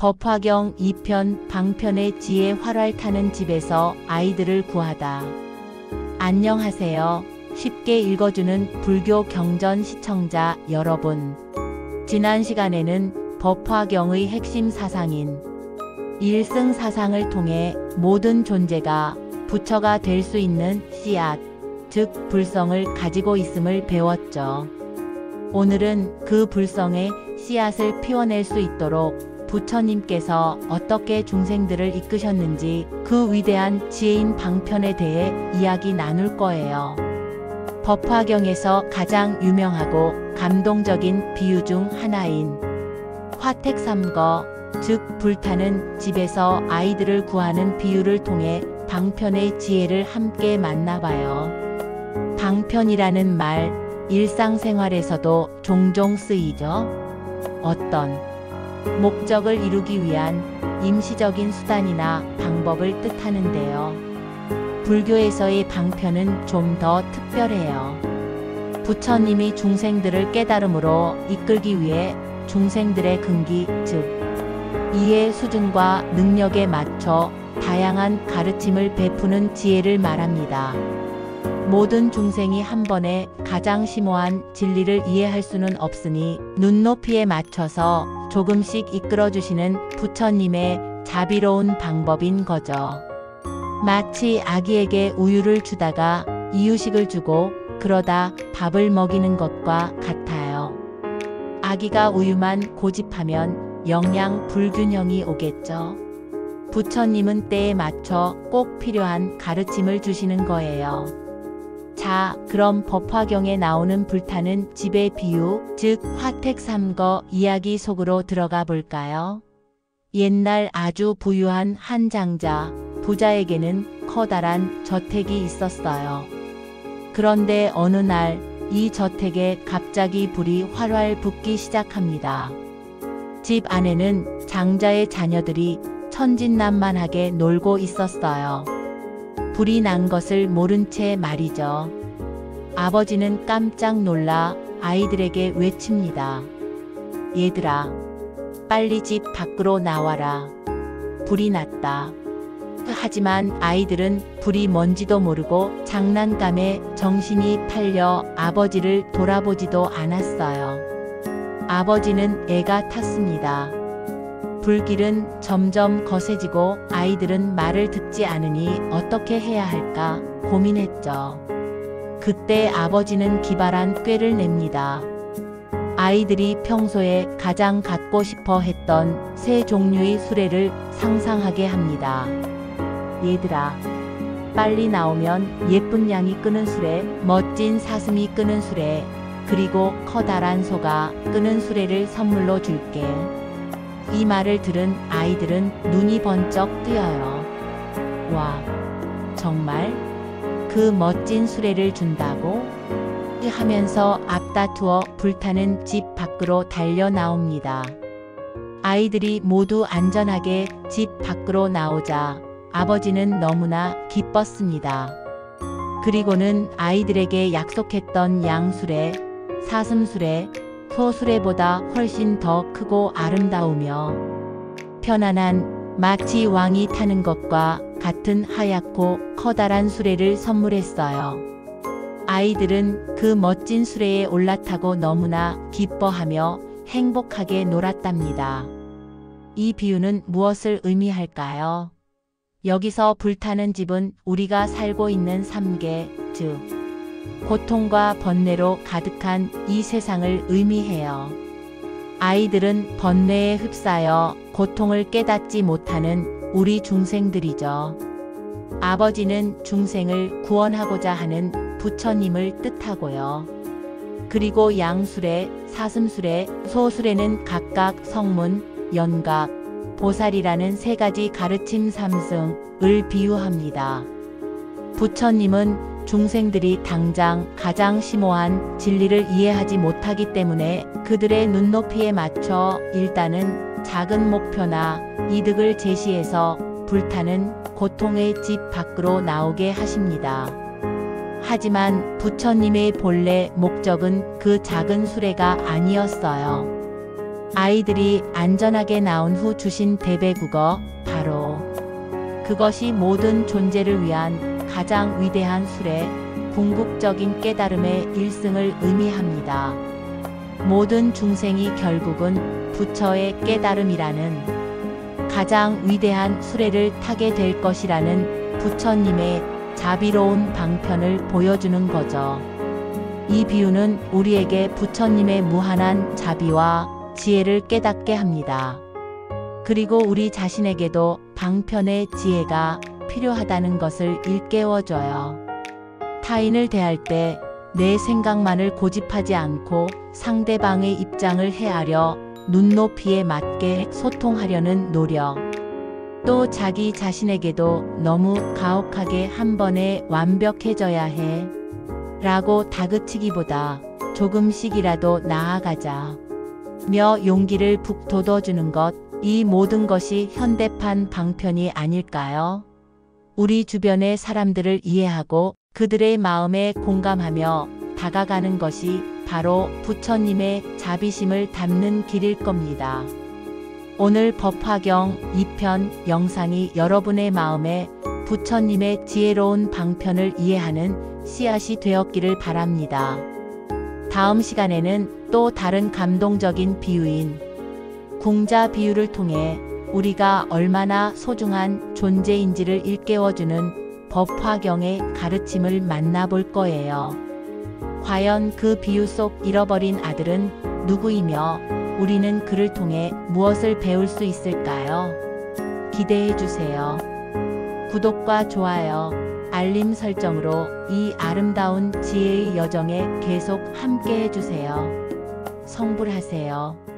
법화경 2편 방편의 지혜 활활 타는 집에서 아이들을 구하다. 안녕하세요. 쉽게 읽어주는 불교 경전 시청자 여러분. 지난 시간에는 법화경의 핵심 사상인 일승 사상을 통해 모든 존재가 부처가 될 수 있는 씨앗, 즉 불성을 가지고 있음을 배웠죠. 오늘은 그 불성의 씨앗을 피워낼 수 있도록 부처님께서 어떻게 중생들을 이끄셨는지 그 위대한 지혜인 방편에 대해 이야기 나눌 거예요. 법화경에서 가장 유명하고 감동적인 비유 중 하나인 화택삼거, 즉 불타는 집에서 아이들을 구하는 비유를 통해 방편의 지혜를 함께 만나봐요. 방편이라는 말, 일상생활에서도 종종 쓰이죠. 어떤 목적을 이루기 위한 임시적인 수단이나 방법을 뜻하는데요. 불교에서의 방편은 좀 더 특별해요. 부처님이 중생들을 깨달음으로 이끌기 위해 중생들의 근기, 즉 이해 수준과 능력에 맞춰 다양한 가르침을 베푸는 지혜를 말합니다. 모든 중생이 한 번에 가장 심오한 진리를 이해할 수는 없으니 눈높이에 맞춰서 조금씩 이끌어주시는 부처님의 자비로운 방법인 거죠. 마치 아기에게 우유를 주다가 이유식을 주고 그러다 밥을 먹이는 것과 같아요. 아기가 우유만 고집하면 영양 불균형이 오겠죠. 부처님은 때에 맞춰 꼭 필요한 가르침을 주시는 거예요. 자, 그럼 법화경에 나오는 불타는 집의 비유, 즉 화택삼거 이야기 속으로 들어가 볼까요? 옛날 아주 부유한 한 장자, 부자에게는 커다란 저택이 있었어요. 그런데 어느 날 이 저택에 갑자기 불이 활활 붙기 시작합니다. 집 안에는 장자의 자녀들이 천진난만하게 놀고 있었어요. 불이 난 것을 모른 채 말이죠. 아버지는 깜짝 놀라 아이들에게 외칩니다. 얘들아, 빨리 집 밖으로 나와라. 불이 났다. 하지만 아이들은 불이 뭔지도 모르고 장난감에 정신이 팔려 아버지를 돌아보지도 않았어요. 아버지는 애가 탔습니다. 불길은 점점 거세지고 아이들은 말을 듣지 않으니 어떻게 해야 할까 고민했죠. 그때 아버지는 기발한 꾀를 냅니다. 아이들이 평소에 가장 갖고 싶어 했던 세 종류의 수레를 상상하게 합니다. 얘들아, 빨리 나오면 예쁜 양이 끄는 수레, 멋진 사슴이 끄는 수레, 그리고 커다란 소가 끄는 수레를 선물로 줄게. 이 말을 들은 아이들은 눈이 번쩍 뜨여요. 와, 정말? 그 멋진 수레를 준다고? 하면서 앞다투어 불타는 집 밖으로 달려 나옵니다. 아이들이 모두 안전하게 집 밖으로 나오자 아버지는 너무나 기뻤습니다. 그리고는 아이들에게 약속했던 양수레, 사슴수레, 소수레보다 훨씬 더 크고 아름다우며 편안한 마치 왕이 타는 것과 같은 하얗고 커다란 수레를 선물했어요. 아이들은 그 멋진 수레에 올라타고 너무나 기뻐하며 행복하게 놀았답니다. 이 비유는 무엇을 의미할까요? 여기서 불타는 집은 우리가 살고 있는 삼계, 즉 고통과 번뇌로 가득한 이 세상을 의미해요. 아이들은 번뇌에 휩싸여 고통을 깨닫지 못하는 우리 중생들이죠. 아버지는 중생을 구원하고자 하는 부처님을 뜻하고요. 그리고 양수레, 사슴수레, 소수레는 각각 성문, 연각, 보살이라는 세 가지 가르침 삼승을 비유합니다. 부처님은 중생들이 당장 가장 심오한 진리를 이해하지 못하기 때문에 그들의 눈높이에 맞춰 일단은 작은 목표나 이득을 제시해서 불타는 고통의 집 밖으로 나오게 하십니다. 하지만 부처님의 본래 목적은 그 작은 수레가 아니었어요. 아이들이 안전하게 나온 후 주신 대배국어, 바로 그것이 모든 존재를 위한 가장 위대한 수레, 궁극적인 깨달음의 일승을 의미합니다. 모든 중생이 결국은 부처의 깨달음이라는 가장 위대한 수레를 타게 될 것이라는 부처님의 자비로운 방편을 보여주는 거죠. 이 비유는 우리에게 부처님의 무한한 자비와 지혜를 깨닫게 합니다. 그리고 우리 자신에게도 방편의 지혜가 필요하다는 것을 일깨워줘요. 타인을 대할 때 내 생각만을 고집하지 않고 상대방의 입장을 헤아려 눈높이에 맞게 소통하려는 노력. 또 자기 자신에게도 너무 가혹하게 한 번에 완벽해져야 해 라고 다그치기보다 조금씩이라도 나아가자 며 용기를 북돋워주는 것, 이 모든 것이 현대판 방편이 아닐까요? 우리 주변의 사람들을 이해하고 그들의 마음에 공감하며 다가가는 것이 바로 부처님의 자비심을 담는 길일 겁니다. 오늘 법화경 2편 영상이 여러분의 마음에 부처님의 지혜로운 방편을 이해하는 씨앗이 되었기를 바랍니다. 다음 시간에는 또 다른 감동적인 비유인 궁자 비유를 통해 우리가 얼마나 소중한 존재인지를 일깨워주는 법화경의 가르침을 만나볼 거예요. 과연 그 비유 속 잃어버린 아들은 누구이며 우리는 그를 통해 무엇을 배울 수 있을까요? 기대해 주세요. 구독과 좋아요, 알림 설정으로 이 아름다운 지혜의 여정에 계속 함께 해주세요. 성불하세요.